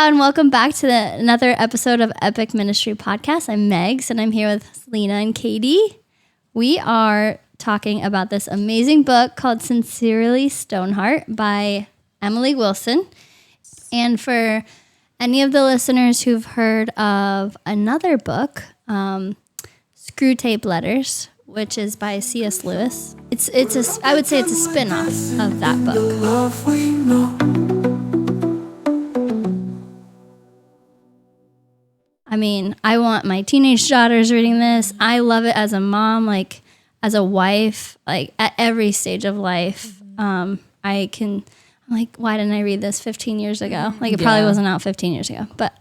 and welcome back to another episode of Epic Ministry Podcast. I'm Megs, and I'm here with Selena and Katy. We are talking about this amazing book called Sincerely Stoneheart by Emily Wilson. And for any of the listeners who've heard of another book, Screw Tape Letters, which is by C.S. Lewis, I would say it's a spin-off of that book. I mean, I want my teenage daughters reading this. I love it as a mom, like as a wife, like at every stage of life. I'm like, why didn't I read this 15 years ago? Like it probably wasn't out 15 years ago, but,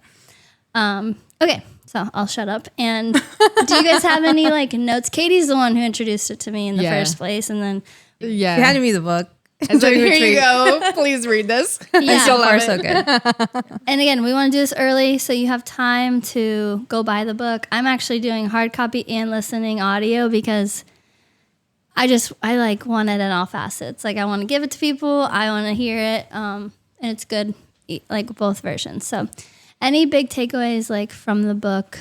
okay. So I'll shut up. And do you guys have any like notes? Katy's the one who introduced it to me in the first place. And then she handed me the book. And so here you go. Please read this. Yeah, so far so good. And again, we want to do this early so you have time to go buy the book. I'm actually doing hard copy and listening audio because I like want it in all facets. Like I want to give it to people. I want to hear it. And it's good, like both versions. So any big takeaways like from the book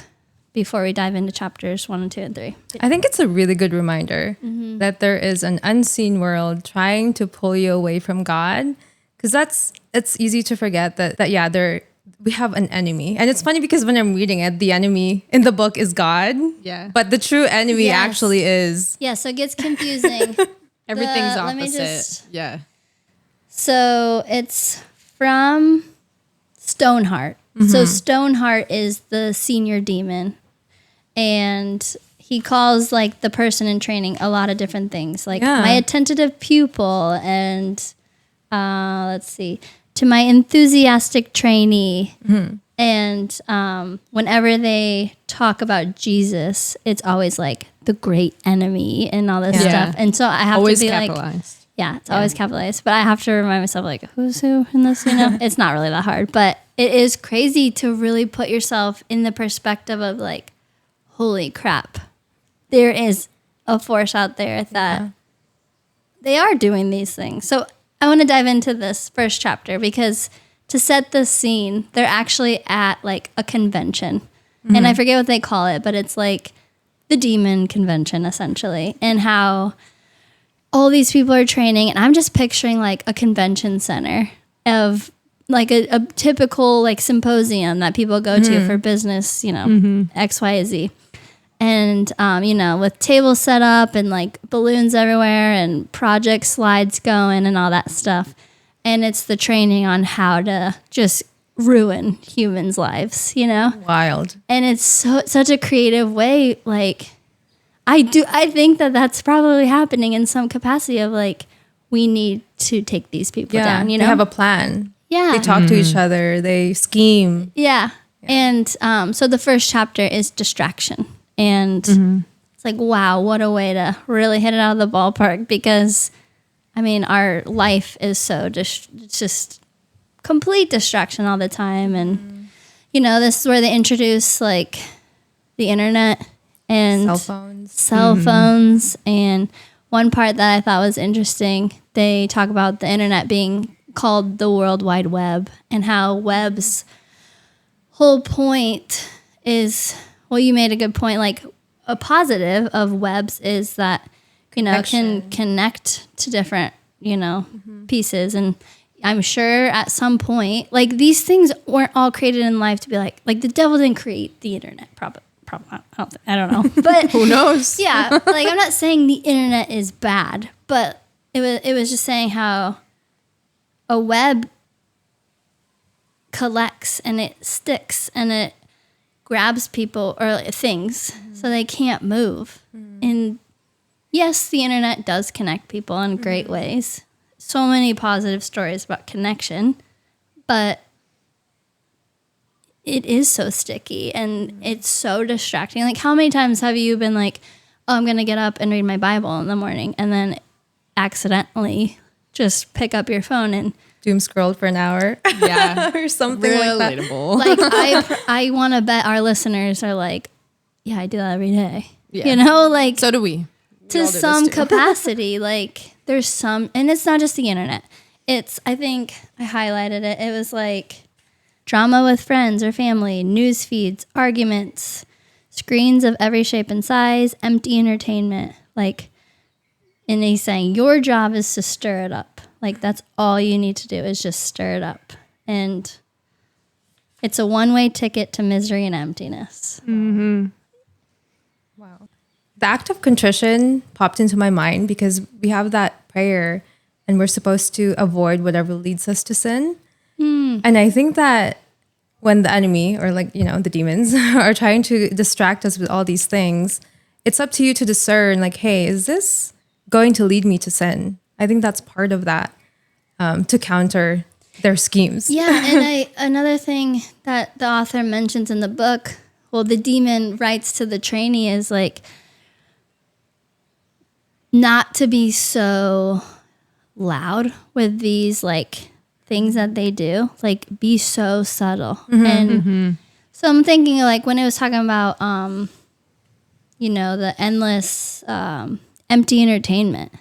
before we dive into chapters 1 and 2 and 3? I think it's a really good reminder that there is an unseen world trying to pull you away from God. Because it's easy to forget that we have an enemy. And it's funny because when I'm reading it, the enemy in the book is God. Yeah. But the true enemy actually is. Yeah, so it gets confusing. Everything's opposite. Yeah. So it's from Stoneheart. So Stoneheart is the senior demon. And he calls like the person in training a lot of different things. Like my attentive pupil and let's see, to my enthusiastic trainee. And whenever they talk about Jesus, it's always like the great enemy and all this stuff. And so I have always to be capitalized. like, it's always capitalized. But I have to remind myself like, who's who in this, you know? It's not really that hard. But it is crazy to really put yourself in the perspective of like, holy crap, there is a force out there that they are doing these things. So I want to dive into this first chapter because to set the scene, they're actually at like a convention. And I forget what they call it, but it's like the demon convention essentially, and how all these people are training. And I'm just picturing like a convention center of like a typical like symposium that people go to for business, you know, X, Y, Z. And, you know, with tables set up and like balloons everywhere and project slides going and all that stuff. And it's the training on how to just ruin humans' lives, you know? Wild. And it's such a creative way. Like, I think that that's probably happening in some capacity of like, we need to take these people down, you know? They have a plan. Yeah. They talk to each other. They scheme. Yeah. And so the first chapter is distraction. And it's like, wow, what a way to really hit it out of the ballpark. Because, I mean, our life is so just complete distraction all the time. And, you know, this is where they introduce, like, the internet and cell phones. And one part that I thought was interesting, they talk about the internet being called the World Wide Web and how web's whole point is, well, you made a good point, like a positive of webs is that, you know, can connect to different, you know, pieces. And I'm sure at some point, like these things weren't all created in life to be like the devil didn't create the internet, probably. I don't know, but who knows? Yeah, like I'm not saying the internet is bad, but it was just saying how a web collects and it sticks and it grabs people or things so they can't move. And yes, the internet does connect people in great ways. So many positive stories about connection, but it is so sticky and it's so distracting. Like how many times have you been like, oh, I'm going to get up and read my Bible in the morning and then accidentally just pick up your phone and doom scroll for an hour. Yeah. Or something like that. Relatable. Like I want to bet our listeners are like, yeah, I do that every day. Yeah. You know, like so do we. To some capacity, like there's some, and it's not just the internet. It's, I think I highlighted it. It was like drama with friends or family, news feeds, arguments, screens of every shape and size, empty entertainment. Like, and he's saying your job is to stir it up. Like, that's all you need to do is just stir it up. And it's a one-way ticket to misery and emptiness. Mm-hmm. Wow. The act of contrition popped into my mind because we have that prayer and we're supposed to avoid whatever leads us to sin. And I think that when the enemy or the demons are trying to distract us with all these things, it's up to you to discern like, hey, is this going to lead me to sin? I think that's part of that, to counter their schemes. Yeah. And another thing that the author mentions in the book, well, the demon writes to the trainee is like, not to be so loud with these like things that they do, like be so subtle. So I'm thinking like when it was talking about the endless empty entertainment,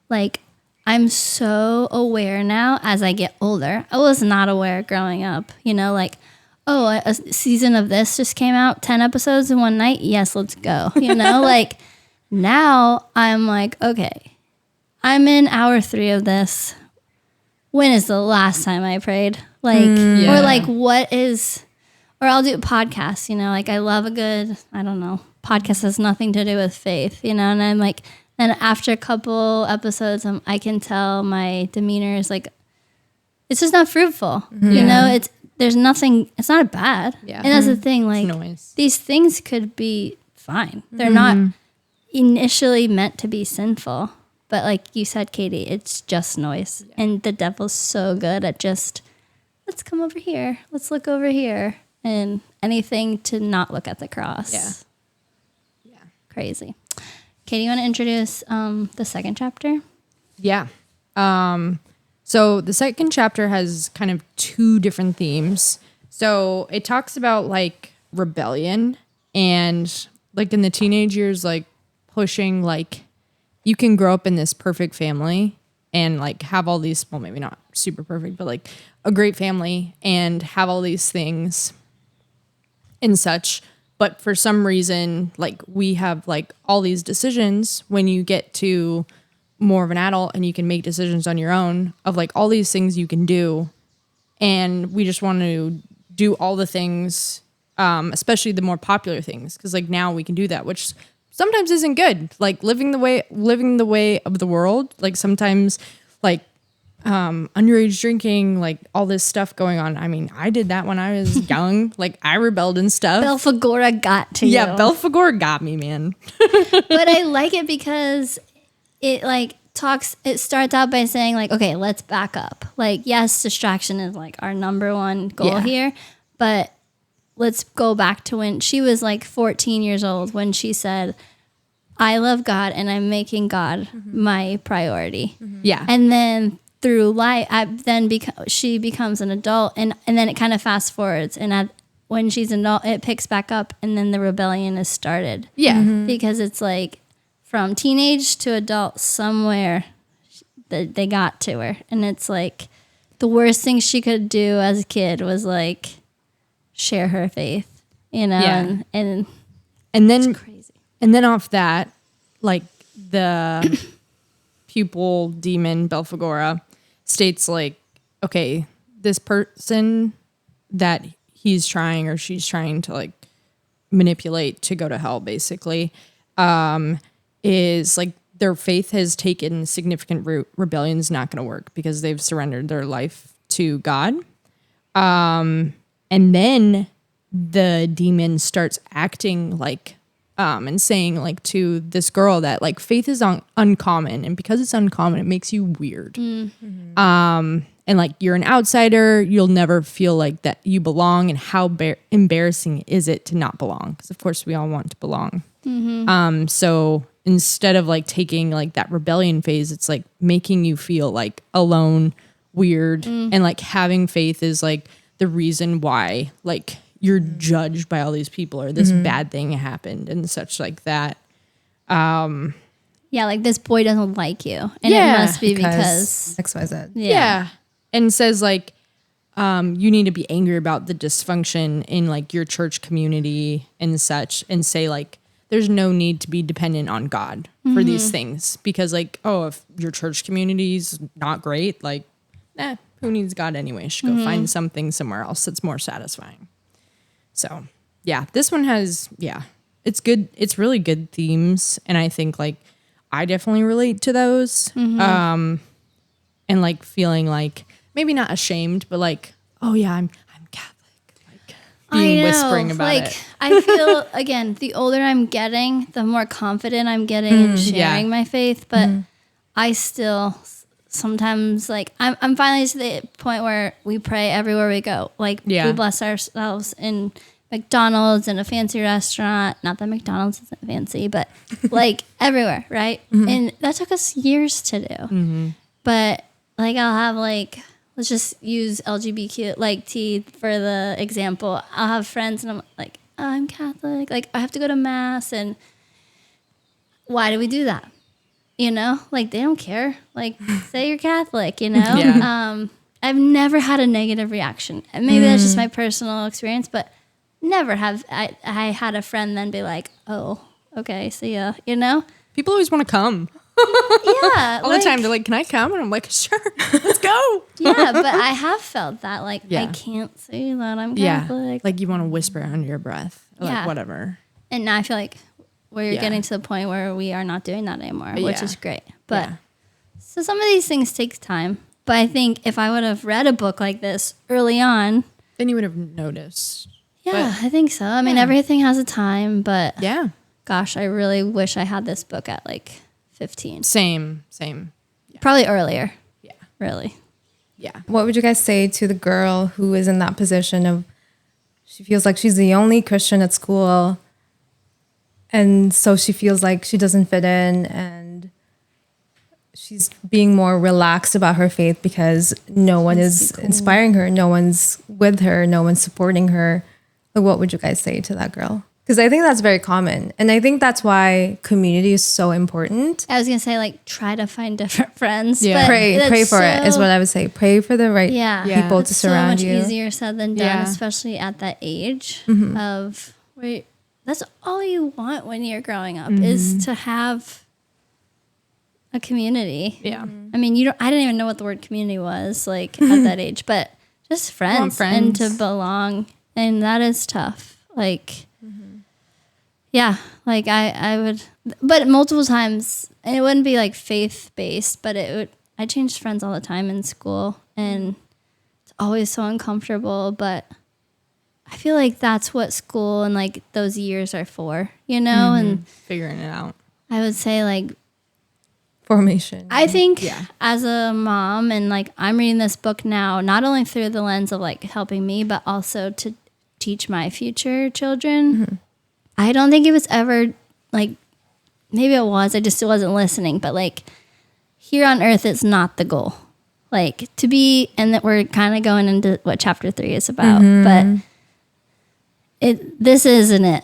like I'm so aware now as I get older. I was not aware growing up, like, oh, a season of this just came out, 10 episodes in one night, yes, let's go. Like now I'm like, okay, I'm in hour 3 of this. When is the last time I prayed? Like, or like, what is, or I'll do podcasts, like I love a good, I don't know, podcast has nothing to do with faith, and I'm like, then after a couple episodes, I can tell my demeanor is like, it's just not fruitful, there's nothing, it's not bad. Yeah. And that's the thing, like these things could be fine. They're not initially meant to be sinful. But like you said, Katy, it's just noise. Yeah. And the devil's so good at just, let's come over here. Let's look over here. And anything to not look at the cross. Yeah. Crazy. Katy, you want to introduce the second chapter? Yeah. So the second chapter has kind of 2 different themes. So it talks about like rebellion and like in the teenage years, like pushing like, you can grow up in this perfect family and like have all these, well, maybe not super perfect, but like a great family and have all these things and such. But for some reason, like we have like all these decisions when you get to more of an adult and you can make decisions on your own of like all these things you can do. And we just want to do all the things, especially the more popular things. Cause like now we can do that, which sometimes isn't good. Like living the way of the world. Like sometimes like underage drinking, like all this stuff going on. I mean, I did that when I was young. Like I rebelled and stuff. Belphegor got to you. Yeah, Belphegor got me, man. But I like it because it like it starts out by saying like, okay, let's back up. Like, yes, distraction is like our number one goal here, but let's go back to when she was like 14 years old when she said, I love God and I'm making God my priority. Yeah. And then through life, she becomes an adult and then it kind of fast forwards. And when she's an adult, it picks back up and then the rebellion is started. Yeah. Because it's like from teenage to adult somewhere they got to her. And it's like the worst thing she could do as a kid was like, share her faith, and then it's crazy. And then off that, like the pupil demon Belphegora states like, okay, this person that he's trying or she's trying to like manipulate to go to hell basically, is like their faith has taken significant root. Rebellion's not going to work because they've surrendered their life to God. And then the demon starts acting like, and saying like to this girl that like faith is uncommon. And because it's uncommon, it makes you weird. Mm-hmm. And like you're an outsider, you'll never feel like that you belong. And how embarrassing is it to not belong? Because of course we all want to belong. Mm-hmm. So instead of like taking like that rebellion phase, it's like making you feel like alone, weird. And like having faith is like the reason why like you're judged by all these people or this bad thing happened and such like that. Yeah, like this boy doesn't like you. And it must be because XYZ. Yeah. And says like, you need to be angry about the dysfunction in like your church community and such, and say like, there's no need to be dependent on God for these things, because like, oh, if your church community's not great, like, who needs God anyway? You should go find something somewhere else that's more satisfying. So yeah, this one has, it's good. It's really good themes. And I think like I definitely relate to those. And like feeling like maybe not ashamed, but like, oh yeah, I'm Catholic. Like being whispering about it. I feel again, the older I'm getting, the more confident I'm getting in sharing my faith. But I still sometimes like I'm finally to the point where we pray everywhere we go. Like we bless ourselves in McDonald's, in a fancy restaurant. Not that McDonald's isn't fancy, but like everywhere, right? And that took us years to do. But like I'll have like, let's just use LGBTQ like T for the example. I'll have friends and I'm like, oh, I'm Catholic. Like I have to go to mass, and why do we do that? You know, like they don't care. Like say you're Catholic, you know? I've never had a negative reaction. And maybe that's just my personal experience, but never have I had a friend then be like, oh, okay, see ya, you know? People always want to come. Yeah. All the time. They're like, can I come? And I'm like, sure, let's go. Yeah, but I have felt that. Like, I can't say that I'm Catholic. Like you want to whisper under your breath. Or like whatever. And now I feel like we're getting to the point where we are not doing that anymore, which is great. But so some of these things take time. But I think if I would have read a book like this early on, then you would have noticed. Yeah, I think so. I mean, everything has a time, but gosh, I really wish I had this book at like 15. Same. Probably earlier. Yeah. Really. Yeah. What would you guys say to the girl who is in that position of, she feels like she's the only Christian at school, and so she feels like she doesn't fit in, and she's being more relaxed about her faith because no one is inspiring her, no one's with her, no one's supporting her. Like, what would you guys say to that girl? Because I think that's very common. And I think that's why community is so important. I was going to say, like, try to find different friends. Yeah. But pray for it is what I would say. Pray for the right people to surround you. So much easier said than done, especially at that age of where that's all you want when you're growing up is to have a community. Yeah. I mean, I didn't even know what the word community was like at that age, but just friends and to belong. And that is tough. Like, yeah, like I would, but multiple times, and it wouldn't be like faith-based, but I changed friends all the time in school, and it's always so uncomfortable, but I feel like that's what school and like those years are for, you know, and figuring it out. I would say like, formation. I think as a mom, and like I'm reading this book now, not only through the lens of like helping me, but also to teach my future children. I don't think it was ever like, maybe it was, I just wasn't listening, but like here on earth, it's not the goal. Like to be, and that we're kind of going into what chapter 3 is about, but this isn't it.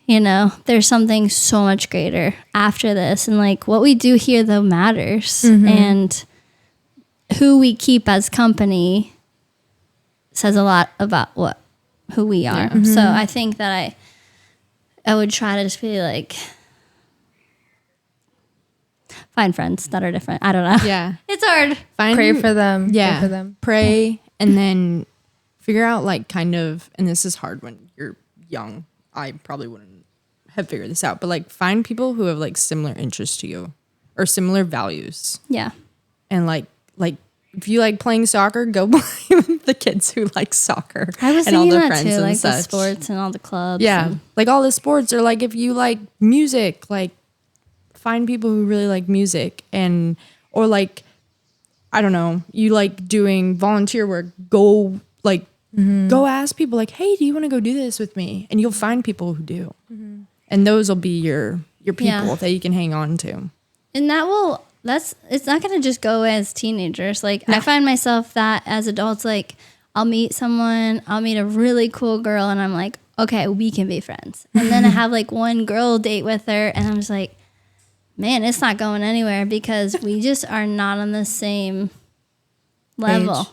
You know, there's something so much greater after this. And like what we do here though matters. And who we keep as company says a lot about who we are. So I think that I would try to just be like, find friends that are different. I don't know. Yeah. It's hard. Pray for them. Yeah. Pray for them. Pray and then figure out like kind of, and this is hard when you're young. I probably wouldn't have figured this out, but like find people who have like similar interests to you or similar values. Yeah. And like if you like playing soccer, go play with the kids who like soccer. I was and all thinking their that friends too, and like such. the sports and all the clubs. Yeah. And Like all the sports, or like if you like music, like find people who really like music, and or like I don't know, you like doing volunteer work, go like go ask people like, hey, do you want to go do this with me? And you'll find people who do. And those will be your people that you can hang on to. And it's not going to just go as teenagers. Like I find myself that as adults, like I'll meet a really cool girl and I'm like, okay, we can be friends. And then I have like one girl date with her and I'm just like, man, it's not going anywhere because we just are not on the same level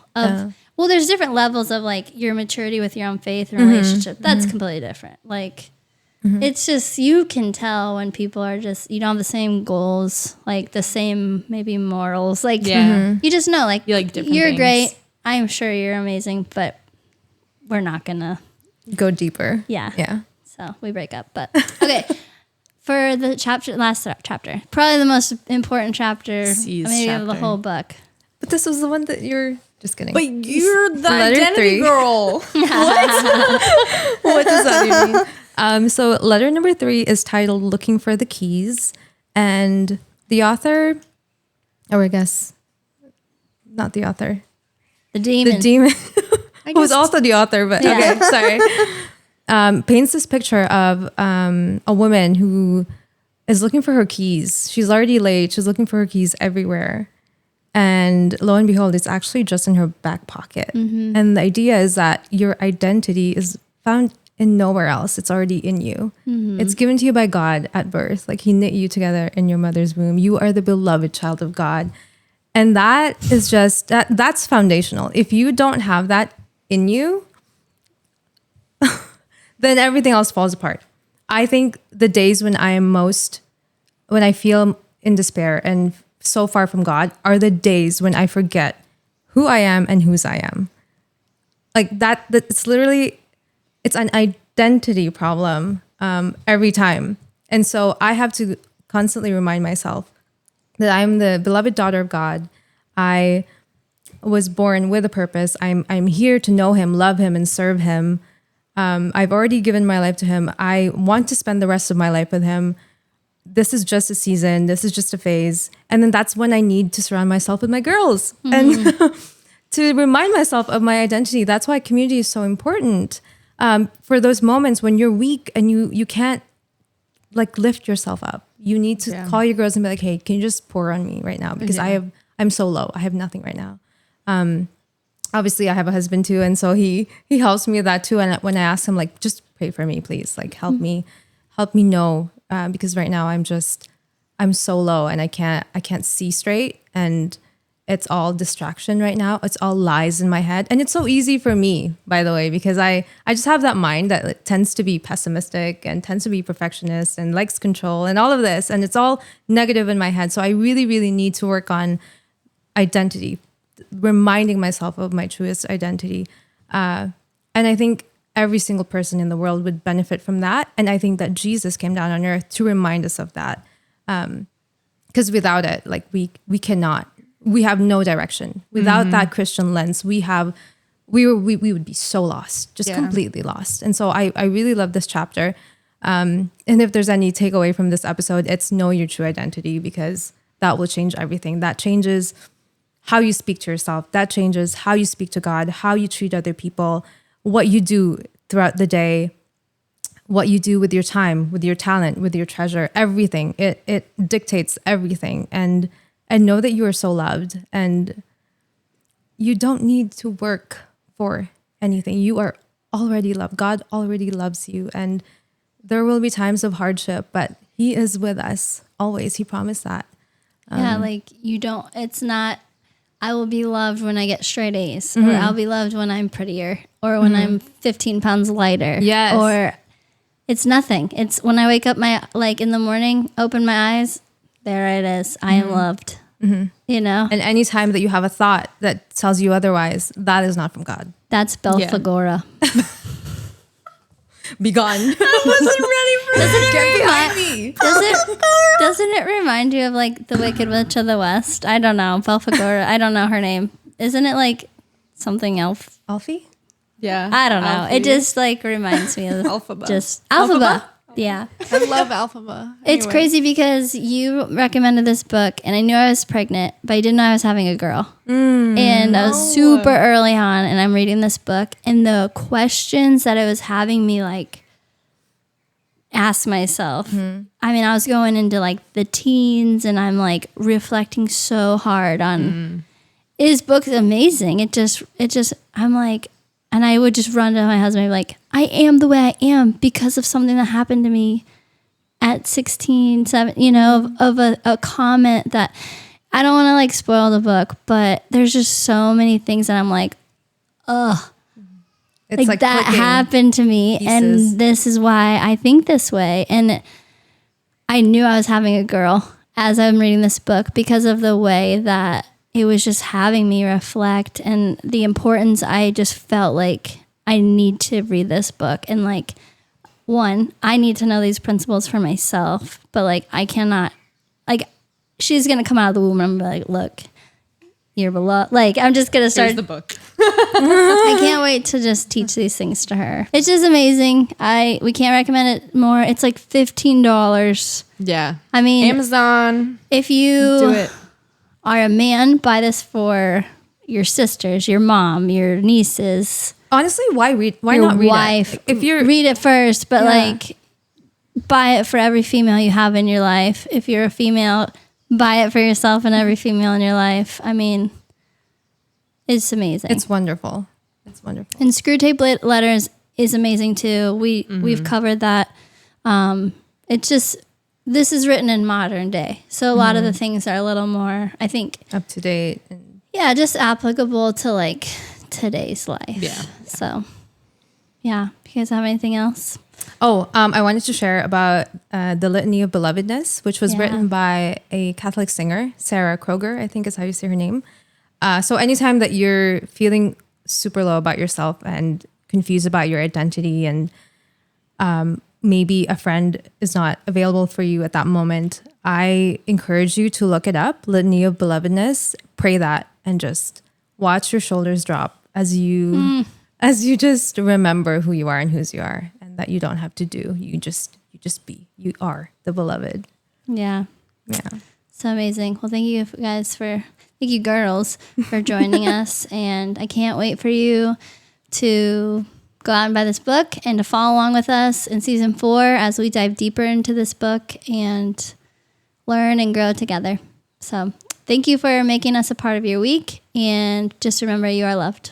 Well, there's different levels of like your maturity with your own faith and relationship. That's completely different. Like, it's just, you can tell when people are just, you don't have the same goals, like the same maybe morals. Like, you just know, like, You like different you're things. great. I'm sure you're amazing, but we're not gonna. Go deeper. Yeah. Yeah. So we break up. But okay. For the last chapter, probably the most important chapter, C's maybe of the chapter. whole book. But this was the one that you're just kidding. But you're the Letter identity 3. girl. What does that mean? So letter number 3 is titled Looking for the Keys. And the author, or I guess not the author, The demon. the demon, I who was guess- also the author, but Yeah. okay, sorry. Paints this picture of a woman who is looking for her keys. She's already late. She's looking for her keys everywhere. And lo and behold, it's actually just in her back pocket. And the idea is that your identity is found in nowhere else. It's already in you. It's given to you by God at birth. Like he knit you together in your mother's womb. You are the beloved child of God. And that is just, that's foundational. If you don't have that in you, then everything else falls apart. I think the days when when I feel in despair and so far from God are the days when I forget who I am and whose I am. Like that it's literally, it's an identity problem every time. And so I have to constantly remind myself that I'm the beloved daughter of God. I was born with a purpose. I'm here to know him, love him, and serve him. I've already given my life to him. I want to spend the rest of my life with him. This is just a season. This is just a phase. And then that's when I need to surround myself with my girls and to remind myself of my identity. That's why community is so important. For those moments when you're weak and you can't like lift yourself up. You need to call your girls and be like, hey, can you just pour on me right now? Because I'm so low. I have nothing right now. Obviously I have a husband too. And so he helps me with that too. And when I ask him, like, just pray for me, please, like help me know. Because right now I'm so low and I can't see straight, and it's all distraction right now. It's all lies in my head. And it's so easy for me, by the way, because I just have that mind that tends to be pessimistic and tends to be perfectionist and likes control and all of this. And it's all negative in my head. So I really, really need to work on identity, reminding myself of my truest identity. And I think every single person in the world would benefit from that. And I think that Jesus came down on earth to remind us of that. Because without it, like we have no direction. Without that Christian lens, we would be so lost, just completely lost. And so I really love this chapter. And if there's any takeaway from this episode, it's know your true identity, because that will change everything. That changes how you speak to yourself. That changes how you speak to God, how you treat other people, what you do throughout the day, what you do with your time, with your talent, with your treasure, everything. It dictates everything. And know that you are so loved, and you don't need to work for anything. You are already loved. God already loves you. And there will be times of hardship, but he is with us always. He promised that. Yeah, like it's not, I will be loved when I get straight A's, or I'll be loved when I'm prettier, or when I'm 15 pounds lighter. Yes. Or it's nothing. It's when I wake up in the morning, open my eyes, there it is. I am loved. You know? And any time that you have a thought that tells you otherwise, that is not from God. That's Belphegora. Be gone. Doesn't it remind you of like the Wicked Witch of the West? I don't know. Belphegora. I don't know her name. Isn't it like something else? Alfie? Yeah. I don't know. Alfie. It just like reminds me of Alphaba. just Alphaba. Yeah. I love Alphaba. It's crazy because you recommended this book and I knew I was pregnant, but I didn't know I was having a girl. And I was super early on, and I'm reading this book, and the questions that it was having me like ask myself. I mean, I was going into like the teens, and I'm like reflecting so hard on his book's amazing. It just I'm like, and I would just run to my husband and be like, I am the way I am because of something that happened to me at 16, 17, you know, of a comment that I don't want to like spoil the book, but there's just so many things that I'm like, It's like that clicking happened to me. pieces. And this is why I think this way. And I knew I was having a girl as I'm reading this book because of the way that it was just having me reflect and the importance. I just felt like I need to read this book. And like, one, I need to know these principles for myself, but like, I cannot, like, she's going to come out of the womb and I'm like, look, you're beloved. Like, I'm just going to start. Here's the book. I can't wait to just teach these things to her. It's just amazing. We can't recommend it more. It's like $15. Yeah. I mean, Amazon. if Do you it. are a man, buy this for your sisters, your mom, your nieces, Honestly, why read? Why your not read wife. it? If you're read it first, but Yeah. like buy it for every female you have in your life. If you're a female, buy it for yourself and every female in your life. I mean, it's amazing. it's wonderful. It's wonderful. And Screw Tape Letters is amazing too. We've covered that. It's just, this is written in modern day, so a lot of the things are a little more, I think, Up to date. And yeah, just applicable to like today's life. Yeah. So, yeah. You guys have anything else? I wanted to share about the Litany of Belovedness, which was Yeah. written by a Catholic singer, Sarah Kroger, I think is how you say her name. So anytime that you're feeling super low about yourself and confused about your identity and maybe a friend is not available for you at that moment, I encourage you to look it up, Litany of Belovedness, pray that, and just watch your shoulders drop as you just remember who you are and whose you are, and that you don't have to do. You just be. You are the beloved. Yeah. Yeah. So amazing. Well, thank you guys thank you girls for joining us. And I can't wait for you to go out and buy this book and to follow along with us in season 4 as we dive deeper into this book and learn and grow together. So thank you for making us a part of your week. And just remember, you are loved.